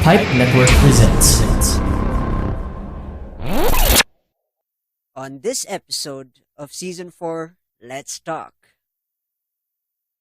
Pipe Network presents. On this episode of Season 4, Let's Talk.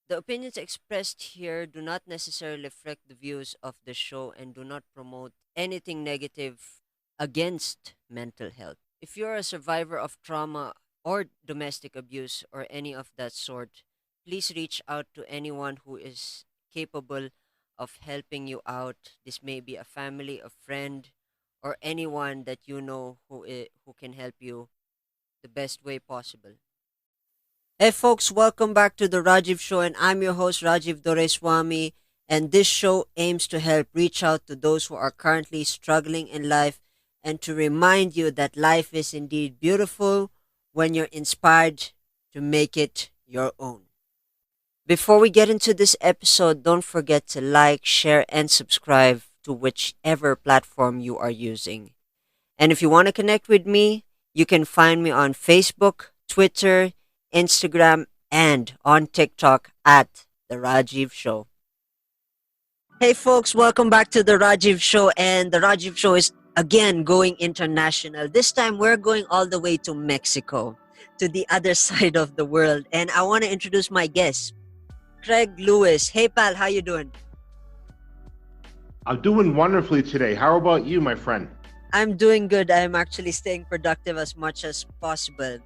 The opinions expressed here do not necessarily reflect the views of the show and do not promote anything negative against mental health. If you're a survivor of trauma or domestic abuse or any of that sort, please reach out to anyone who is capable of helping you out. This may be a family, a friend, or anyone that you know who can help you the best way possible. Hey folks, welcome back to the Rajiv Show, and I'm your host Rajiv Doreswamy. And this show aims to help reach out to those who are currently struggling in life and to remind you that life is indeed beautiful when you're inspired to make it your own. Before we get into this episode, don't forget to like, share, and subscribe to whichever platform you are using. And if you want to connect with me, you can find me on Facebook, Twitter, Instagram, and on TikTok at The Rajiv Show. Hey folks, welcome back to The Rajiv Show. And The Rajiv Show is again going international. This time we're going all the way to Mexico, to the other side of the world. And I want to introduce my guest, Craig Lewis. Hey pal, how you doing? I'm doing wonderfully today. How about you, my friend? I'm doing good. I'm actually staying productive as much as possible.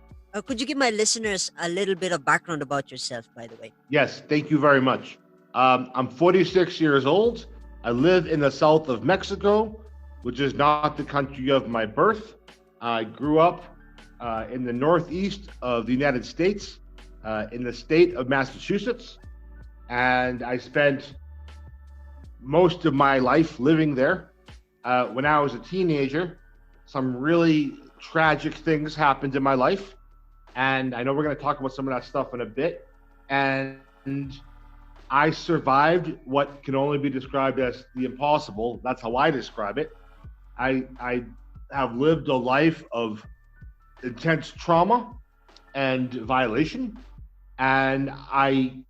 Could you give my listeners a little bit of background about yourself, by the way? Yes, thank you very much. I'm 46 years old. I live in the south of Mexico, which is not the country of my birth. I grew up in the northeast of the United States, in the state of Massachusetts, and I spent most of my life living there. When I was a teenager, some really tragic things happened in my life. And I know we're going to talk about some of that stuff in a bit. And I survived what can only be described as the impossible. That's how I describe it. I have lived a life of intense trauma and violation. And I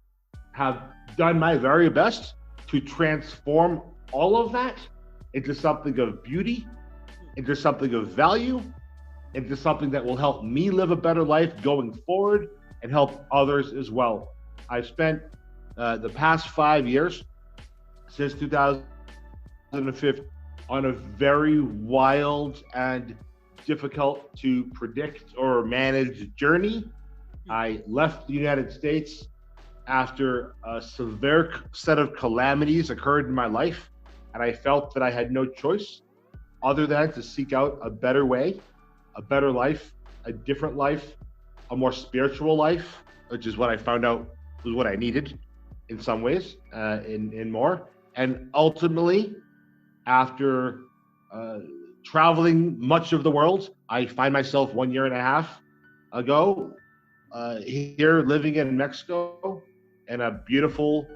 have done my very best to transform all of that into something of beauty, into something of value, into something that will help me live a better life going forward and help others as well. I've spent the past 5 years, since 2015, on a very wild and difficult to predict or manage journey. I left the United States after a severe set of calamities occurred in my life, and I felt that I had no choice other than to seek out a better way, a better life, a different life, a more spiritual life, which is what I found out was what I needed in some ways, in more. And ultimately, after traveling much of the world, I find myself 1.5 years ago here living in Mexico in a beautiful,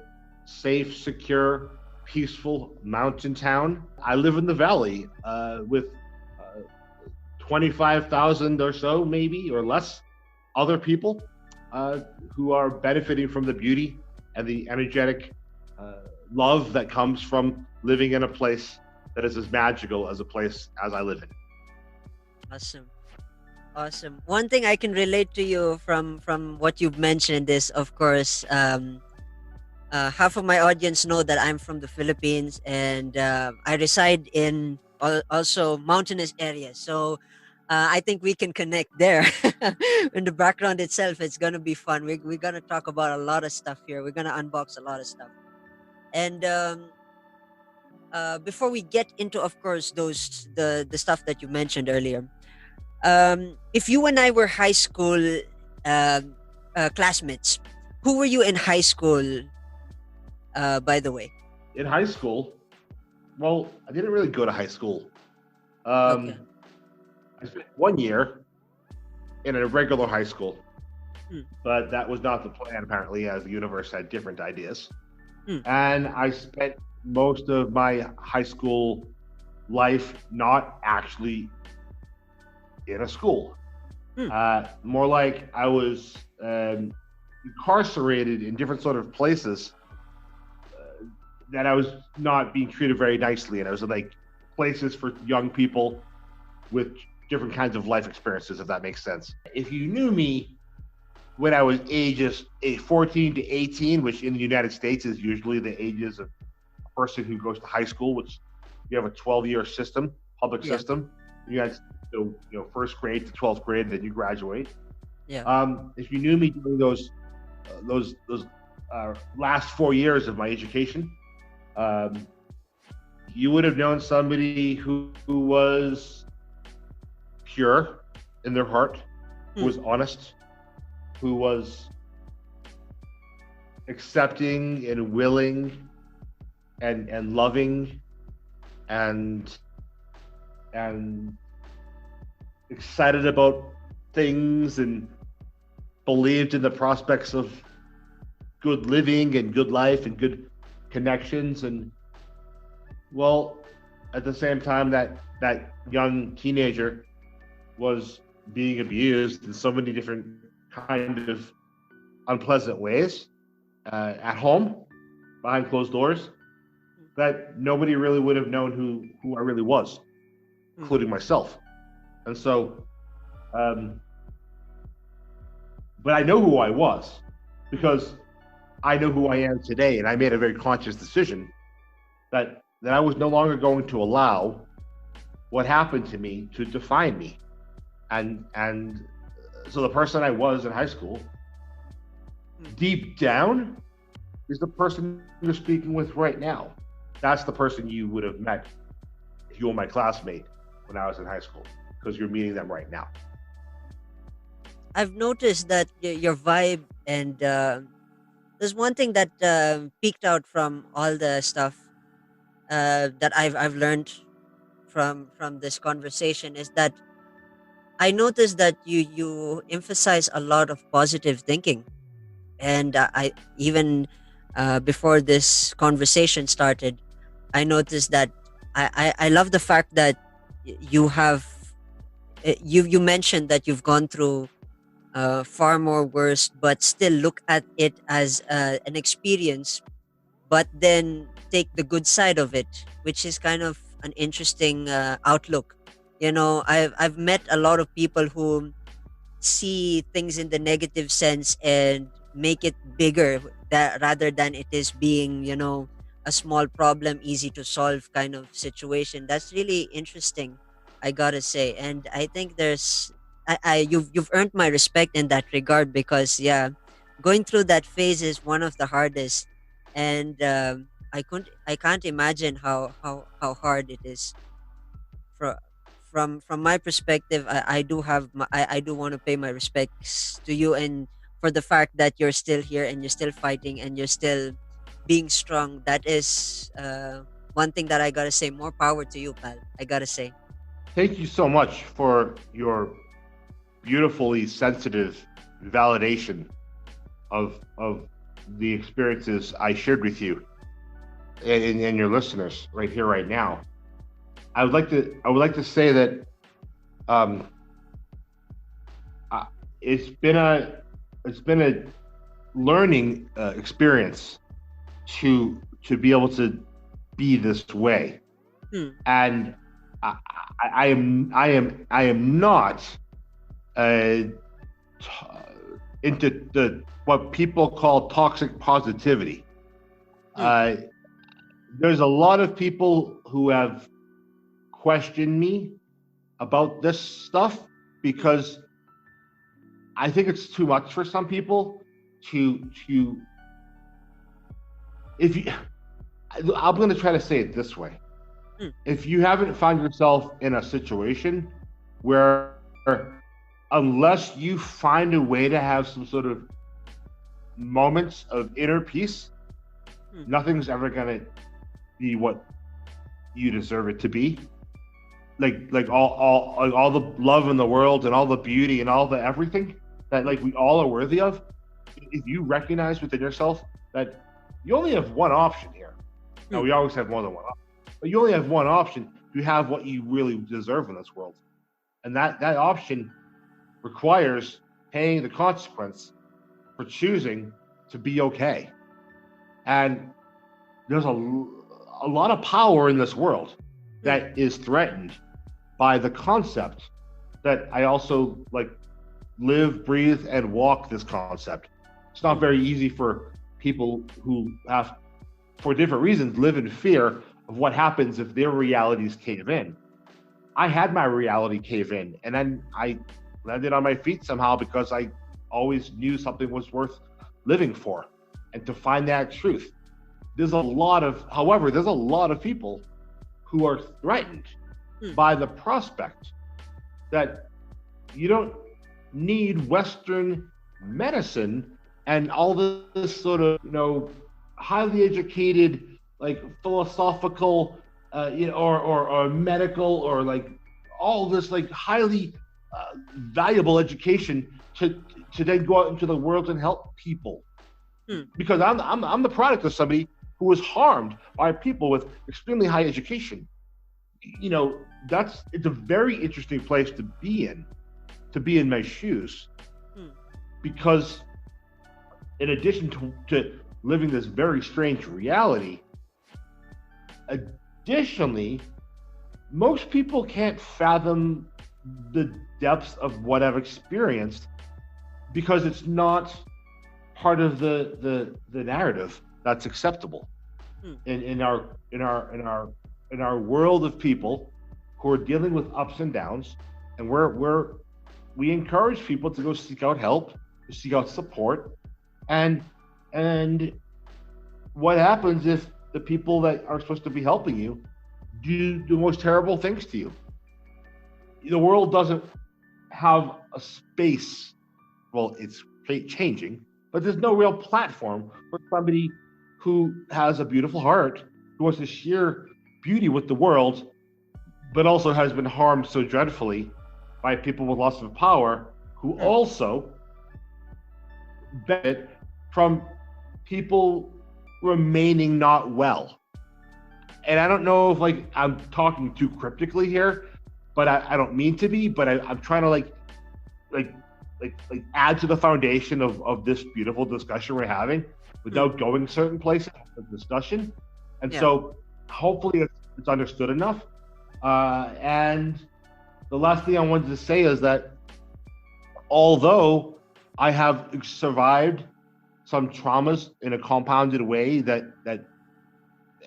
safe, secure, peaceful mountain town. I live in the valley with 25,000 or so, maybe, or less, other people who are benefiting from the beauty and the energetic love that comes from living in a place that is as magical as a place as I live in. Awesome. Awesome. One thing I can relate to you from what you've mentioned is, of course, half of my audience know that I'm from the Philippines, and I reside in also mountainous areas. So I think we can connect there. In the background itself, it's gonna be fun. We're gonna talk about a lot of stuff here. We're gonna unbox a lot of stuff. And before we get into, of course, the stuff that you mentioned earlier, if you and I were high school classmates, who were you in high school? By the way. In high school, well, I didn't really go to high school. Okay. I spent 1 year in a regular high school, Hmm. but that was not the plan, apparently, as the universe had different ideas. Hmm. And I spent most of my high school life not actually in a school. Hmm. More like I was incarcerated in different sort of places that I was not being treated very nicely, and I was in like places for young people with different kinds of life experiences, if that makes sense. If you knew me when I was ages 14 to 18, which in the United States is usually the ages of a person who goes to high school, which you have a 12-year system, public Yeah. system. You guys, so first grade to 12th grade, then you graduate. Yeah. If you knew me during those last 4 years of my education, um, you would have known somebody who was pure in their heart, who was honest, who was accepting and willing and loving and excited about things and believed in the prospects of good living and good life and good connections. And well, at the same time, that young teenager was being abused in so many different kind of unpleasant ways at home, behind closed doors, that nobody really would have known who I really was, including myself. And so, but I know who I was because I know who I am today, and I made a very conscious decision that I was no longer going to allow what happened to me to define me. And so the person I was in high school, deep down, is the person you're speaking with right now. That's the person you would have met if you were my classmate when I was in high school, because you're meeting them right now. I've noticed that your vibe, and there's one thing that peeked out from all the stuff that I've learned from this conversation is that I noticed that you emphasize a lot of positive thinking, and I even before this conversation started, I noticed that I love the fact that you have you mentioned that you've gone through far more worse, but still look at it as an experience, but then take the good side of it, which is kind of an interesting outlook. I've met a lot of people who see things in the negative sense and make it bigger, that rather than it is being a small problem, easy to solve kind of situation. That's really interesting, I gotta say. And I think you've earned my respect in that regard, because yeah, going through that phase is one of the hardest. And I can't imagine how hard it is. From from my perspective, I do I do want to pay my respects to you, and for the fact that you're still here and you're still fighting and you're still being strong. That is one thing that I gotta say. More power to you, pal. I gotta say. Thank you so much for your beautifully sensitive validation of the experiences I shared with you and your listeners right here, right now. I would like to say that um, it's been a learning experience to be able to be this way, Hmm. and I am not uh, into the what people call toxic positivity. Hmm. There's a lot of people who have questioned me about this stuff because I think it's too much for some people to if you I'm going to try to say it this way. Hmm. If you haven't found yourself in a situation where unless you find a way to have some sort of moments of inner peace, nothing's ever going to be what you deserve it to be. Like all the love in the world and all the beauty and all the everything that like we all are worthy of. If you recognize within yourself that you only have one option here. Now we always have more than one option, but you only have one option to have what you really deserve in this world, and that option requires paying the consequence for choosing to be okay. And there's a lot of power in this world that is threatened by the concept that I also like live, breathe, and walk this concept. It's not very easy for people who have, for different reasons, live in fear of what happens if their realities cave in. I had my reality cave in, and then I landed on my feet somehow because I always knew something was worth living for, and to find that truth. There's a lot of people who are threatened by the prospect that you don't need Western medicine and all this sort of, highly educated, like philosophical, or medical, or like all this like highly valuable education to then go out into the world and help people. Because I'm the product of somebody who was harmed by people with extremely high education. It's a very interesting place to be in my shoes, because in addition to living this very strange reality, additionally, most people can't fathom the depths of what I've experienced because it's not part of the narrative that's acceptable in our world of people who are dealing with ups and downs, and we encourage people to go seek out help, to seek out support, and what happens if the people that are supposed to be helping you do the most terrible things to you? The world doesn't have a space. Well, it's changing, but there's no real platform for somebody who has a beautiful heart, who wants to share beauty with the world, but also has been harmed so dreadfully by people with lots of power, who also benefit from people remaining not well. And I don't know if I'm talking too cryptically here, but I don't mean to be, but I'm trying to like add to the foundation of this beautiful discussion we're having without going certain places of discussion. And so hopefully it's understood enough. And the last thing I wanted to say is that although I have survived some traumas in a compounded way that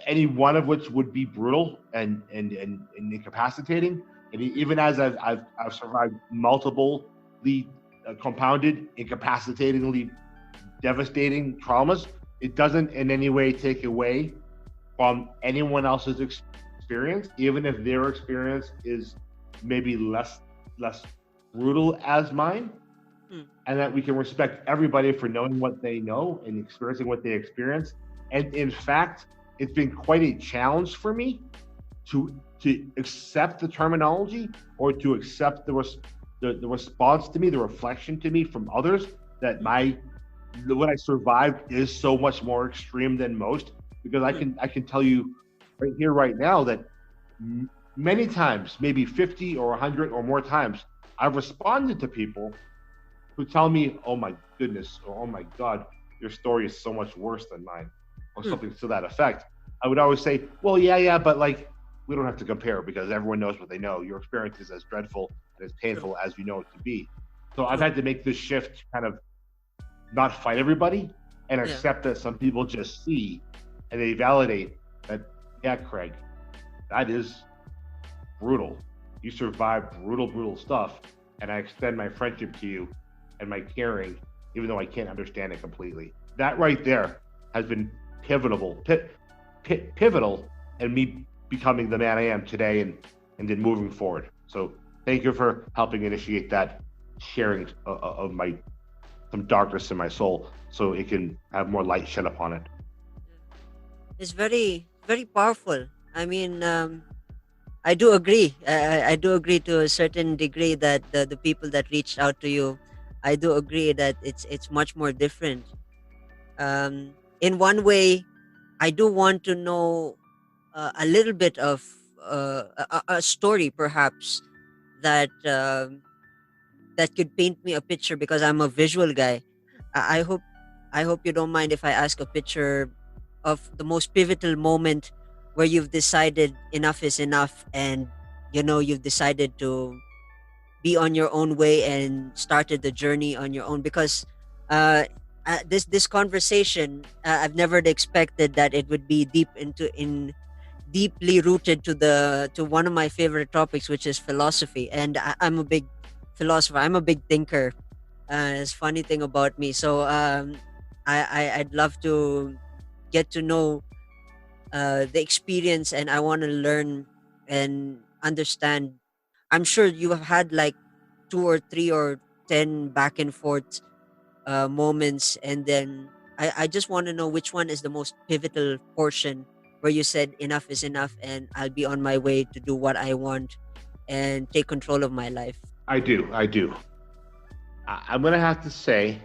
any one of which would be brutal and incapacitating, and even as I've survived multiple compounded, incapacitatingly devastating traumas, it doesn't in any way take away from anyone else's experience, even if their experience is maybe less brutal as mine. And that we can respect everybody for knowing what they know and experiencing what they experience. And in fact, it's been quite a challenge for me to accept the terminology, or to accept the response to me, the reflection to me from others, that what I survived is so much more extreme than most. Because I can tell you right here, right now, that many times, maybe 50 or 100 or more times, I've responded to people who tell me, "Oh my goodness," or "Oh my God, your story is so much worse than mine," or something to that effect. I would always say, "Well, yeah, but we don't have to compare, because everyone knows what they know. Your experience is as dreadful and as painful as you know it to be." So I've had to make this shift, kind of not fight everybody, and accept that some people just see and they validate that, yeah, Craig, that is brutal. You survived brutal stuff, and I extend my friendship to you and my caring, even though I can't understand it completely. That right there has been pivotal in me becoming the man I am today, and then moving forward. So thank you for helping initiate that sharing of some darkness in my soul, so it can have more light shed upon it. It's very, very powerful. I mean, I do agree. I do agree to a certain degree that the people that reached out to you, I do agree that it's much more different. In one way, I do want to know a little bit of a story, perhaps, that could paint me a picture, because I'm a visual guy. I hope you don't mind if I ask a picture of the most pivotal moment where you've decided enough is enough, and you've decided to be on your own way and started the journey on your own? Because uh, this conversation, I've never expected that it would be deeply rooted to one of my favorite topics, which is philosophy. And I'm a big philosopher. I'm a big thinker. It's a funny thing about me. So I'd love to get to know the experience, and I want to learn and understand. I'm sure you have had like two or three or 10 back and forth moments, and then I just want to know which one is the most pivotal portion where you said enough is enough and I'll be on my way to do what I want and take control of my life. I do. I'm going to have to say,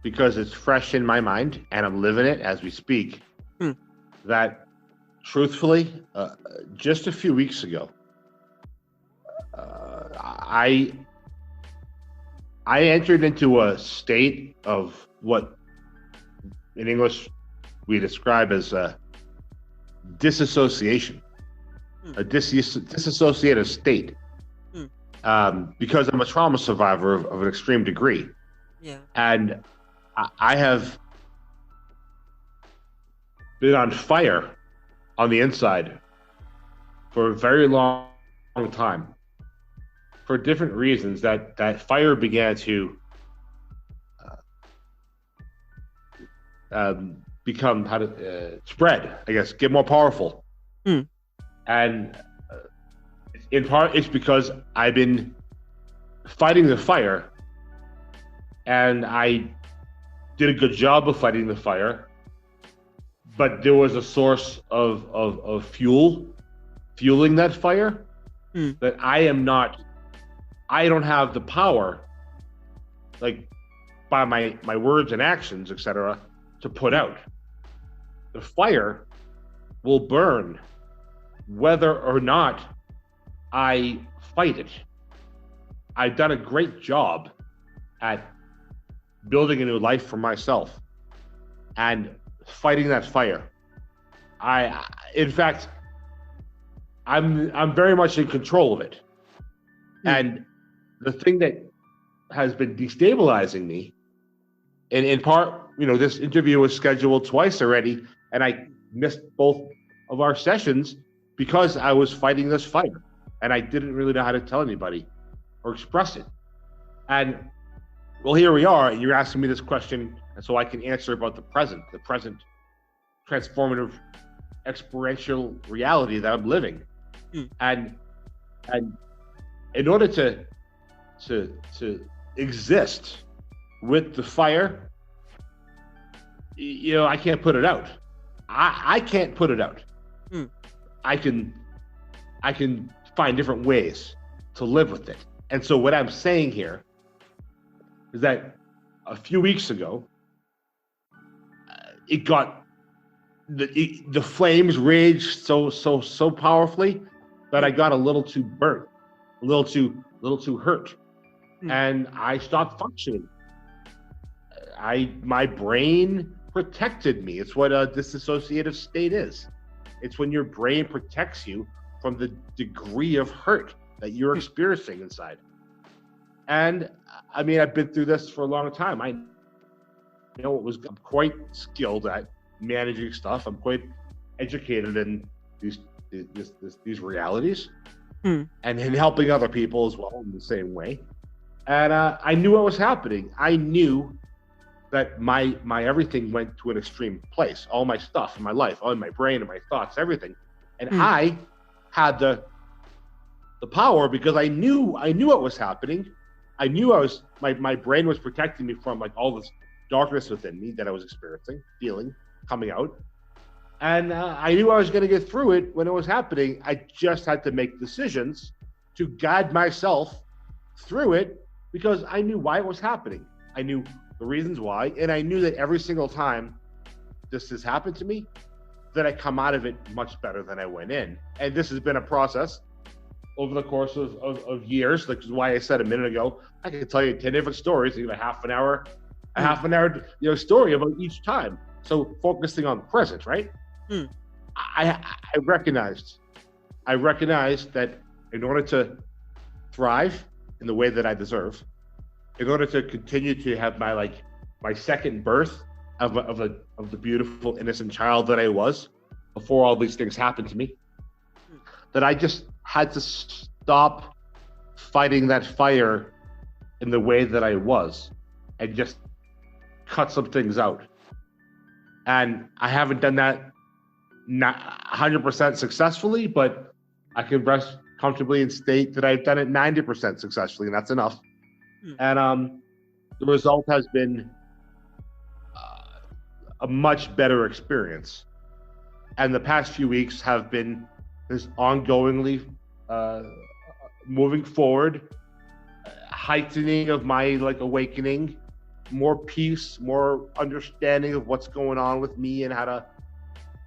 because it's fresh in my mind and I'm living it as we speak, Hmm. that truthfully, just a few weeks ago, I entered into a state of what in English we describe as disassociation, a disassociative state, because I'm a trauma survivor of an extreme degree. Yeah. And I have been on fire on the inside for a very long time, for different reasons. That fire began to become spread, I guess, get more powerful. And in part, it's because I've been fighting the fire, and I did a good job of fighting the fire, but there was a source of fueling that fire that I don't have the power, like by my words and actions, etc., to put out. The fire will burn whether or not I fight it. I've done a great job at building a new life for myself and fighting that fire. In fact, I'm very much in control of it. And the thing that has been destabilizing me, and in part, this interview was scheduled twice already, and I missed both of our sessions because I was fighting this fire, and I didn't really know how to tell anybody or express it. And well, here we are, and you're asking me this question, and so I can answer about the present transformative experiential reality that I'm living. And in order to exist with the fire, I can't put it out. I can't put it out. I can find different ways to live with it. And so what I'm saying here is that a few weeks ago, it got the flames raged so powerfully that I got a little too burnt, a little too hurt, and I stopped functioning. My brain protected me. It's what a dissociative state is. It's when your brain protects you from the degree of hurt that you're experiencing inside. And I mean, I've been through this for a long time. I'm quite skilled at managing stuff. I'm quite educated in these realities, and in helping other people as well in the same way. And I knew what was happening. I knew that my everything went to an extreme place. All my stuff in my life, all in my brain and my thoughts, everything. And I had the power because I knew what was happening. I knew my brain was protecting me from like all this darkness within me that I was experiencing, feeling, coming out. And I knew I was going to get through it when it was happening. I just had to make decisions to guide myself through it because I knew why it was happening. I knew the reasons why, and I knew that every single time this has happened to me, that I come out of it much better than I went in. And this has been a process over the course of years, which is why I said a minute ago, I could tell you 10 different stories, a half an hour story about each time. So focusing on the present, right? Hmm. I recognized that in order to thrive in the way that I deserve, in order to continue to have my second birth of the beautiful innocent child that I was before all these things happened to me, that I just had to stop fighting that fire in the way that I was and just cut some things out. And I haven't done that not 100% successfully, but I can rest comfortably and state that I've done it 90% successfully, and that's enough. And the result has been a much better experience. And the past few weeks have been this ongoingly moving forward, heightening of my awakening, more peace, more understanding of what's going on with me and how to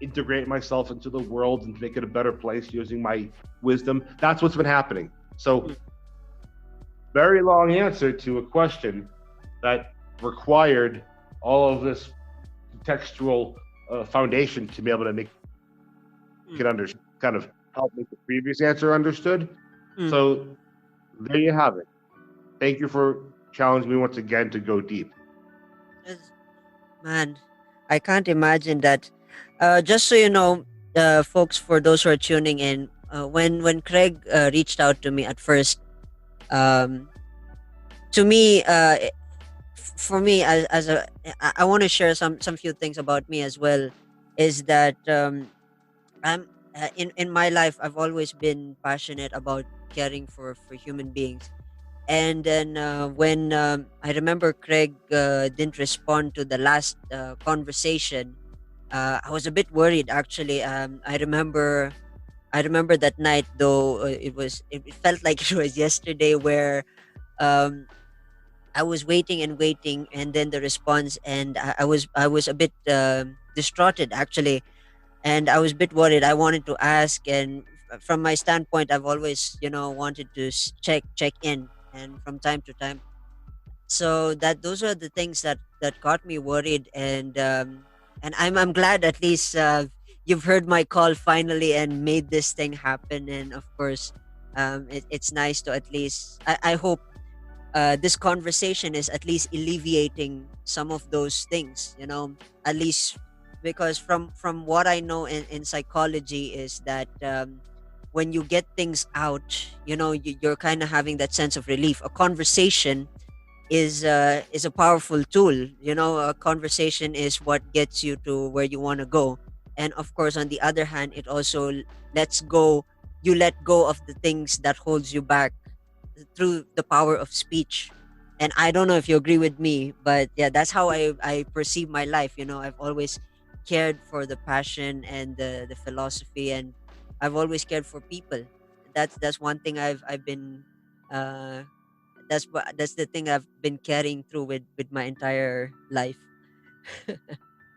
integrate myself into the world and make it a better place using my wisdom. That's what's been happening. So, very long answer to a question that required all of this textual foundation to be able to make it kind of help make the previous answer understood. So there you have it. Thank you for challenging me once again to go deep. Man, I can't imagine that. Just so you know, folks, for those who are tuning in, when Craig reached out to me at first, um, to me, for me as a, I want to share some few things about me as well. Is that I'm in my life, I've always been passionate about caring for human beings. And then when I remember Craig didn't respond to the last conversation, I was a bit worried actually. I remember that night though, it felt like it was yesterday, where um, I was waiting and waiting, and then the response, and I was a bit distraughted actually, and I was a bit worried. I wanted to ask, and from my standpoint, I've always wanted to check in, and from time to time. So that those are the things that got me worried, and I'm glad at least you've heard my call finally and made this thing happen. And of course, it's nice to at least I hope this conversation is at least alleviating some of those things, at least, because from what I know in psychology is that when you get things out, you're kind of having that sense of relief. A conversation is a powerful tool. A conversation is what gets you to where you want to go. And of course, on the other hand, it also lets go you let go of the things that holds you back through the power of speech. And I don't know if you agree with me, but yeah, that's how I perceive my life. I've always cared for the passion and the philosophy, and I've always cared for people. That's one thing I've been uh that's the thing I've been carrying through with my entire life.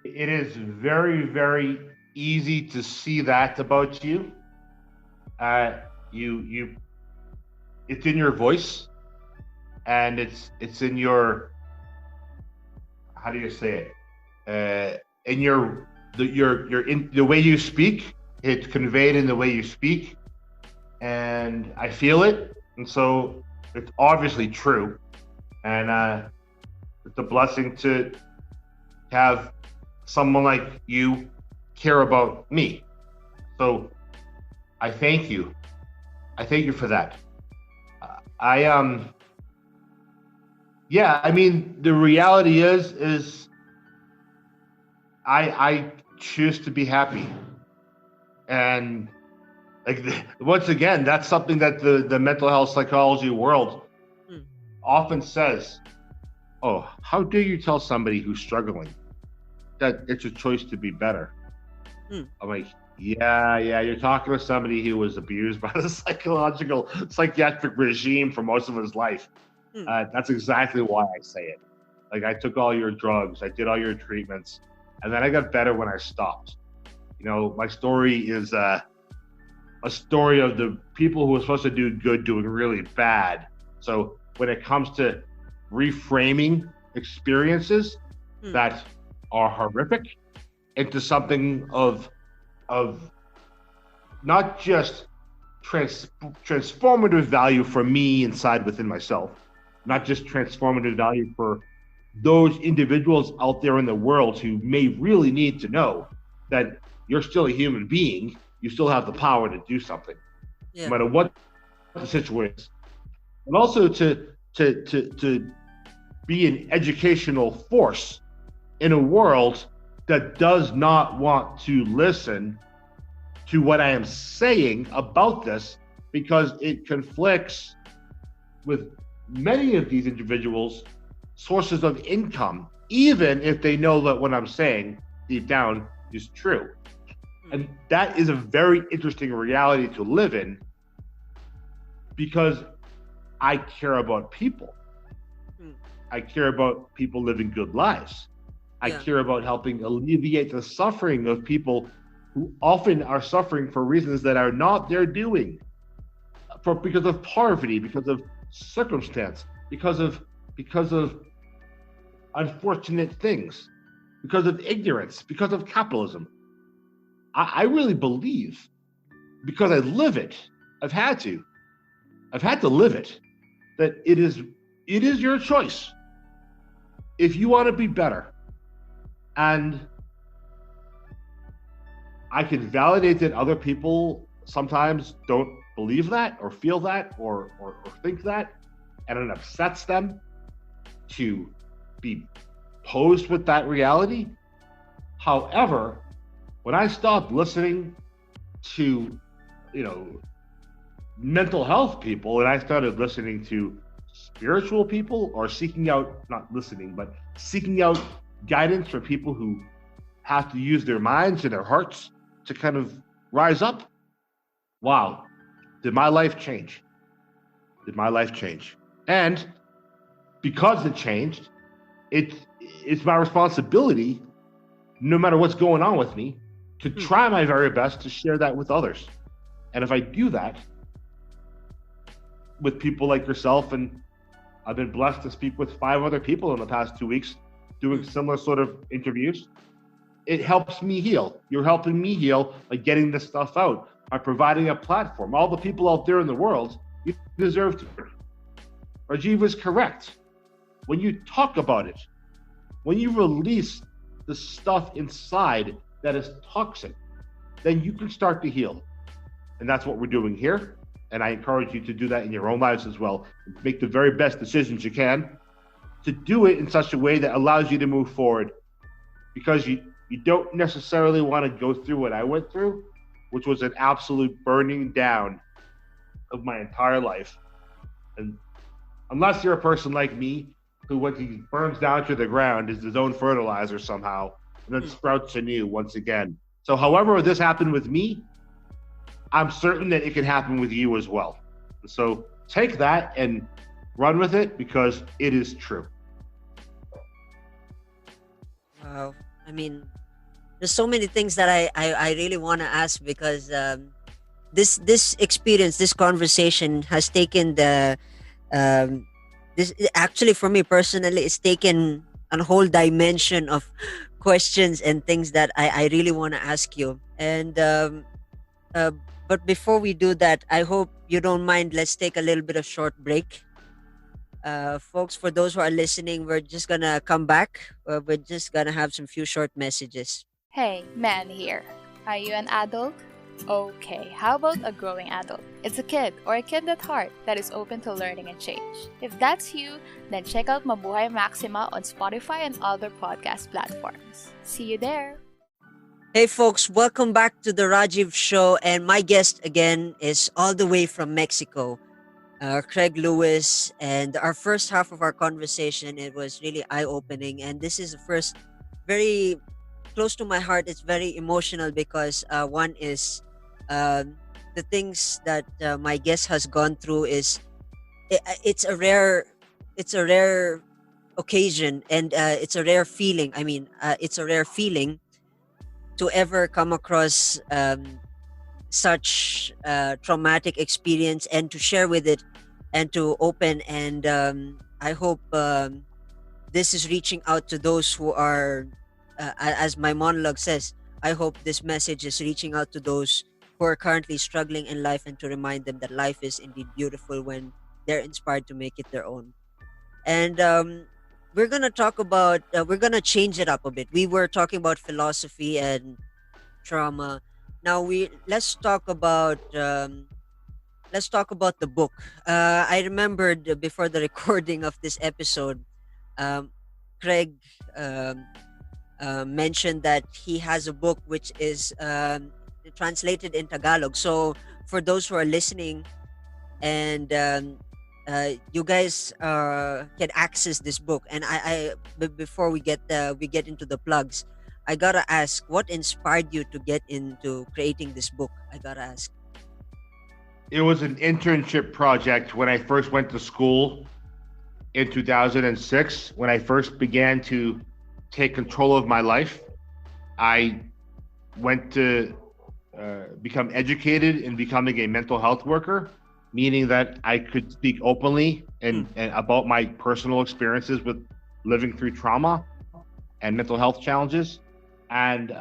It is very, very easy to see that about you. Uh, you, it's in your voice, and it's in your, how do you say it? In your in the way you speak. It's conveyed in the way you speak, and I feel it, and so it's obviously true, and it's a blessing to have someone like you care about me. So I thank you. I thank you for that. I yeah, I mean, the reality is I choose to be happy, and once again, that's something that the mental health psychology world Hmm. often says. Oh, how dare you tell somebody who's struggling that it's a choice to be better? Hmm. I'm like, yeah, you're talking to somebody who was abused by the psychiatric regime for most of his life. Hmm. That's exactly why I say it. Like, I took all your drugs, I did all your treatments, and then I got better when I stopped. My story is a story of the people who are supposed to do good doing really bad. So when it comes to reframing experiences Hmm. that are horrific, into something of not just transformative value for me inside within myself, not just transformative value for those individuals out there in the world who may really need to know that you're still a human being, you still have the power to do something, no Yeah. matter what the situation is. And also to be an educational force in a world that does not want to listen to what I am saying about this because it conflicts with many of these individuals' sources of income, even if they know that what I'm saying deep down is true. And that is a very interesting reality to live in because I care about people. I care about people living good lives. I Yeah. care about helping alleviate the suffering of people who often are suffering for reasons that are not their doing, because of poverty, because of circumstance, because of unfortunate things, because of ignorance, because of capitalism. I really believe, because I live it, I've had to live it, that it is your choice. If you want to be better, and I can validate that other people sometimes don't believe that or feel that or think that, and it upsets them to be posed with that reality. However, when I stopped listening to, mental health people and I started listening to spiritual people, or seeking out, not listening, but seeking out guidance from people who have to use their minds and their hearts to kind of rise up. Wow, did my life change? Did my life change? And because it changed, it's my responsibility, no matter what's going on with me, to try my very best to share that with others. And if I do that with people like yourself, and I've been blessed to speak with 5 other people in the past 2 weeks doing similar sort of interviews, it helps me heal. You're helping me heal by getting this stuff out, by providing a platform. All the people out there in the world, you deserve to. Rajiv was correct. When you talk about it, when you release the stuff inside that is toxic, then you can start to heal. And that's what we're doing here. And I encourage you to do that in your own lives as well. Make the very best decisions you can to do it in such a way that allows you to move forward. Because you don't necessarily want to go through what I went through, which was an absolute burning down of my entire life. And unless you're a person like me, who when he burns down to the ground is his own fertilizer somehow, and then sprouts anew once again. So however this happened with me, I'm certain that it can happen with you as well. So take that and run with it, because it is true. Wow. I mean, there's so many things that I really want to ask, because this experience, this conversation has taken this actually, for me personally, it's taken a whole dimension of questions and things that I really want to ask you. And but before we do that, I hope you don't mind. Let's take a little bit of short break. Folks, for those who are listening, we're just gonna come back. We're just gonna have some few short messages. Hey, man here. Are you an adult? Okay, how about a growing adult? It's a kid or a kid at heart that is open to learning and change. If that's you, then check out Mabuhay Maxima on Spotify and other podcast platforms. See you there! Hey folks, welcome back to the Rajiv Show, and my guest again is all the way from Mexico, Craig Lewis. And our first half of our conversation, it was really eye-opening, and this is the first very close to my heart. It's very emotional because one is the things that my guest has gone through is it's a rare occasion, and it's a rare feeling. I mean, it's a rare feeling to ever come across such traumatic experience and to share with it and to open. And I hope this is reaching out to those who are as my monologue says, I hope this message is reaching out to those who are currently struggling in life and to remind them that life is indeed beautiful when they're inspired to make it their own. And we're gonna talk about we're gonna change it up a bit. We were talking about philosophy and trauma. Now we let's talk about the book. I remembered before the recording of this episode, um, Craig um, mentioned that he has a book which is translated in Tagalog. So for those who are listening and you guys can access this book, and before we get into the plugs, I gotta ask, what inspired you to get into creating this book? I gotta ask. It was an internship project when I first went to school in 2006. When I first began to take control of my life, I went to become educated in becoming a mental health worker, meaning that I could speak openly and about my personal experiences with living through trauma and mental health challenges. And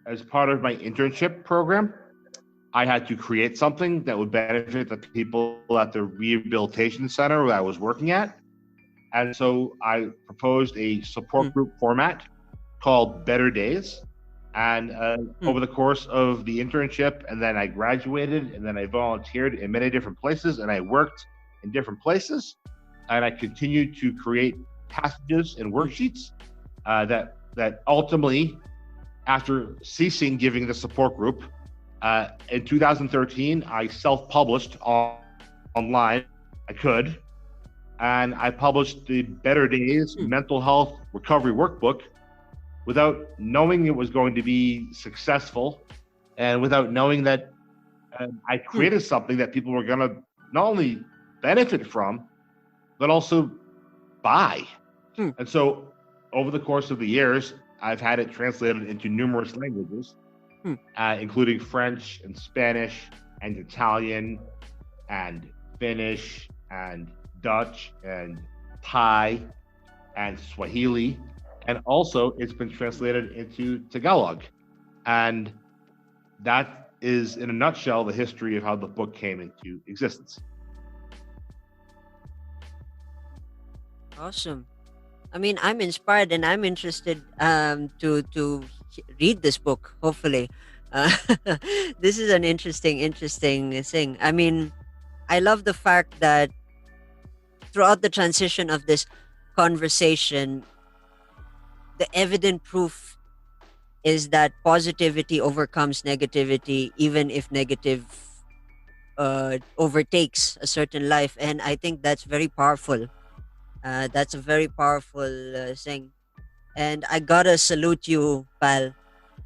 as part of my internship program, I had to create something that would benefit the people at the rehabilitation center where I was working at. And so I proposed a support group format called Better Days. And over the course of the internship, and then I graduated, and then I volunteered in many different places, and I worked in different places, and I continued to create passages and worksheets that ultimately, after ceasing giving the support group, in 2013, I self-published online. I could, and I published the Better Days Mental Health Recovery Workbook without knowing it was going to be successful, and without knowing that I created something that people were going to not only benefit from, but also buy. And so over the course of the years, I've had it translated into numerous languages, including French and Spanish and Italian and Finnish and Dutch and Thai and Swahili. And also it's been translated into Tagalog. And that is, in a nutshell, the history of how the book came into existence. Awesome. I mean, I'm inspired and I'm interested to read this book. Hopefully, this is an interesting thing. I mean, I love the fact that throughout the transition of this conversation, the evident proof is that positivity overcomes negativity, even if negative overtakes a certain life, and I think that's very powerful. That's a very powerful thing, and I gotta salute you, pal.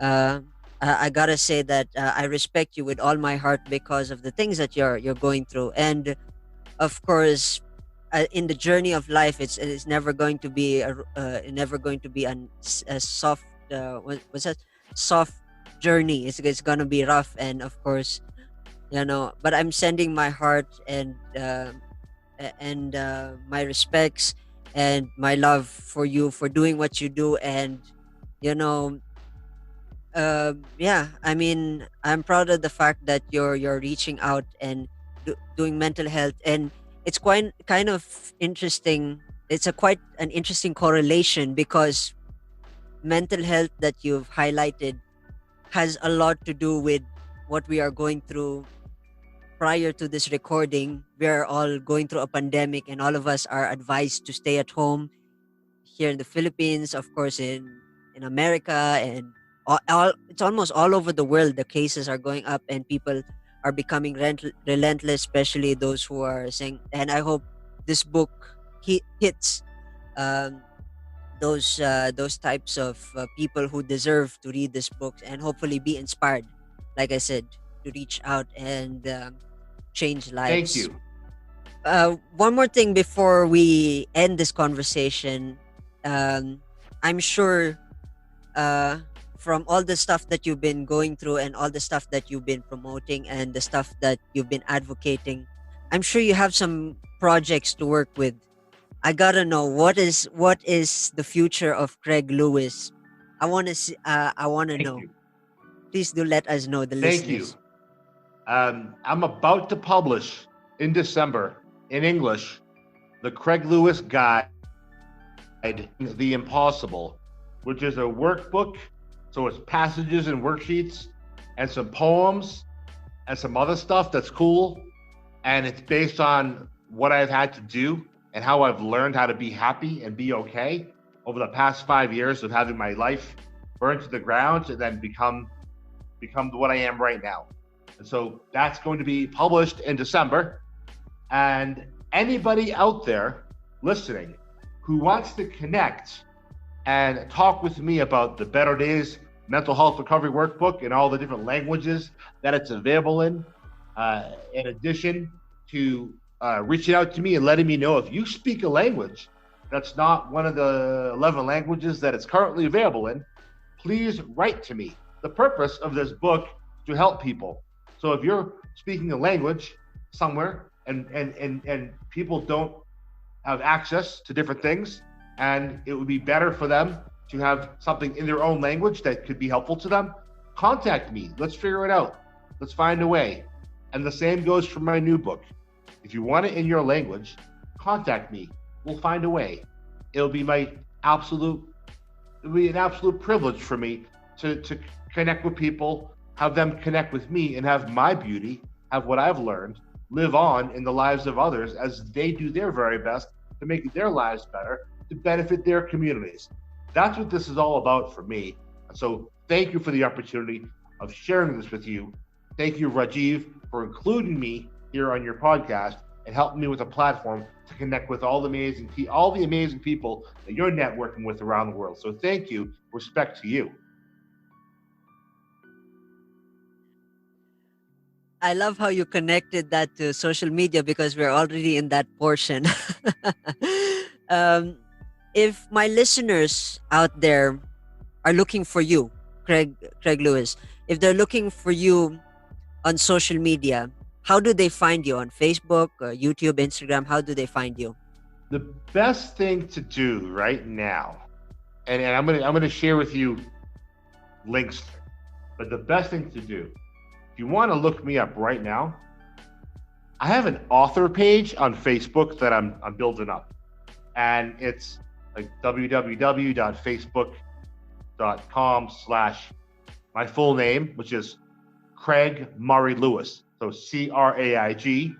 I gotta say that I respect you with all my heart because of the things that you're going through, and of course, in the journey of life, it's never going to be never going to be a soft what's that soft journey. It's gonna be rough, and of course, But I'm sending my heart and my respects and my love for you for doing what you do, and you know yeah, I mean, I'm proud of the fact that you're reaching out and doing mental health, and it's quite kind of interesting. It's a quite an interesting correlation because mental health that you've highlighted has a lot to do with what we are going through. Prior to this recording, we're all going through a pandemic, and all of us are advised to stay at home here in the Philippines, of course, in America, and it's almost all over the world. The cases are going up, and people are becoming relentless, especially those who are saying. And I hope this book hits um, those types of people who deserve to read this book and hopefully be inspired. Like I said, to reach out and change lives. Thank you. One more thing before we end this conversation. I'm sure from all the stuff that you've been going through and all the stuff that you've been promoting and the stuff that you've been advocating, I'm sure you have some projects to work with. I gotta know what is the future of Craig Lewis. I wanna see. I wanna Thank know. you. Please do let us know, the Thank you. listeners. I'm about to publish in December in English the Craig Lewis Guide The Impossible, which is a workbook. So it's passages and worksheets and some poems and some other stuff that's cool. And it's based on what I've had to do and how I've learned how to be happy and be okay over the past 5 years of having my life burned to the ground and then become what I am right now. And so that's going to be published in December. And anybody out there listening who wants to connect and talk with me about the Better Days Mental Health Recovery Workbook and all the different languages that it's available in addition to reaching out to me and letting me know if you speak a language that's not one of the 11 languages that it's currently available in, please write to me. The purpose of this book is to help people. So if you're speaking a language somewhere and people don't have access to different things, and it would be better for them to have something in their own language that could be helpful to them, contact me. Let's figure it out. Let's find a way. And the same goes for my new book. If you want it in your language, contact me. We'll find a way. It'll be an absolute privilege for me to connect with people, have them connect with me, and have my beauty, have what I've learned, live on in the lives of others as they do their very best to make their lives better, to benefit their communities. That's what this is all about for me. So thank you for the opportunity of sharing this with you. Thank you, Rajiv, for including me here on your podcast and helping me with a platform to connect with all the amazing people that you're networking with around the world. So thank you. Respect to you. I love how you connected that to social media because we're already in that portion. um, if my listeners out there are looking for you, Craig Lewis, if they're looking for you on social media, how do they find you on Facebook, YouTube, Instagram? How do they find you? The best thing to do right now, and I'm gonna share with you links, but the best thing to do, if you want to look me up right now, I have an author page on Facebook that I'm building up, and it's like www.facebook.com/my full name, which is Craig Murray Lewis. So CraigMurray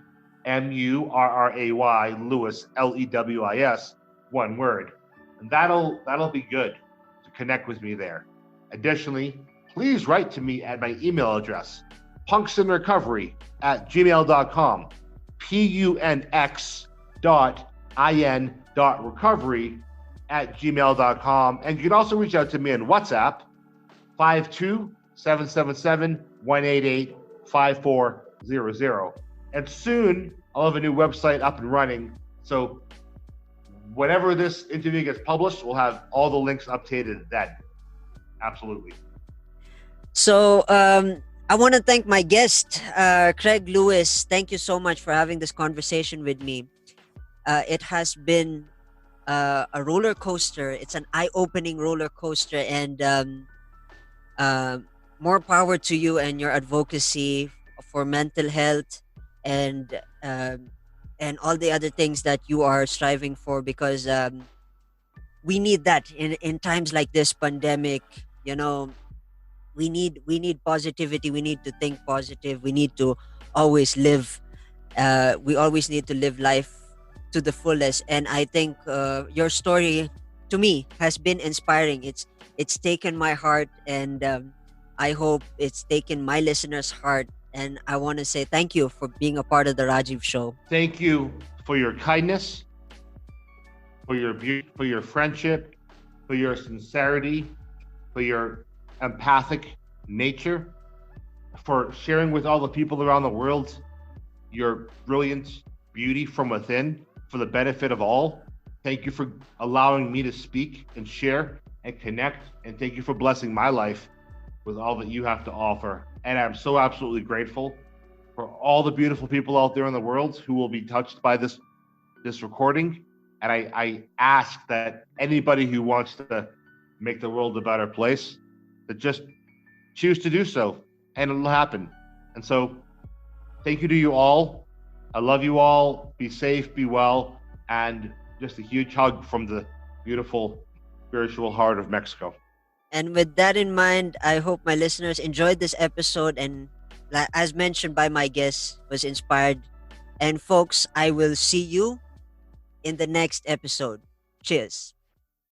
Lewis LEWIS, one word. And that'll be good to connect with me there. Additionally, please write to me at my email address, punxinrecovery@gmail.com, punx.in.recovery@gmail.com. And you can also reach out to me on WhatsApp, 52-777-188-5400. And soon I'll have a new website up and running. So whenever this interview gets published, we'll have all the links updated then. Absolutely. So I want to thank my guest, Craig Lewis. Thank you so much for having this conversation with me. It has been a roller coaster. It's an eye-opening roller coaster, and more power to you and your advocacy for mental health and all the other things that you are striving for, because we need that in times like this pandemic. You know, we need positivity. We need to think positive. We need to always live. We always need to live life to the fullest. And I think your story to me has been inspiring. It's taken my heart, and I hope it's taken my listeners' heart. And I want to say thank you for being a part of the Rajiv Show. Thank you for your kindness, for your beauty, for your friendship, for your sincerity, for your empathic nature, for sharing with all the people around the world your brilliant beauty from within for the benefit of all. Thank you for allowing me to speak and share and connect, and thank you for blessing my life with all that you have to offer. And I'm so absolutely grateful for all the beautiful people out there in the world who will be touched by this recording. And I ask that anybody who wants to make the world a better place to just choose to do so, and it'll happen. And so, thank you to you all. I love you all. Be safe, be well, and just a huge hug from the beautiful spiritual heart of Mexico. And with that in mind, I hope my listeners enjoyed this episode and, as mentioned by my guest, was inspired. And folks, I will see you in the next episode. Cheers.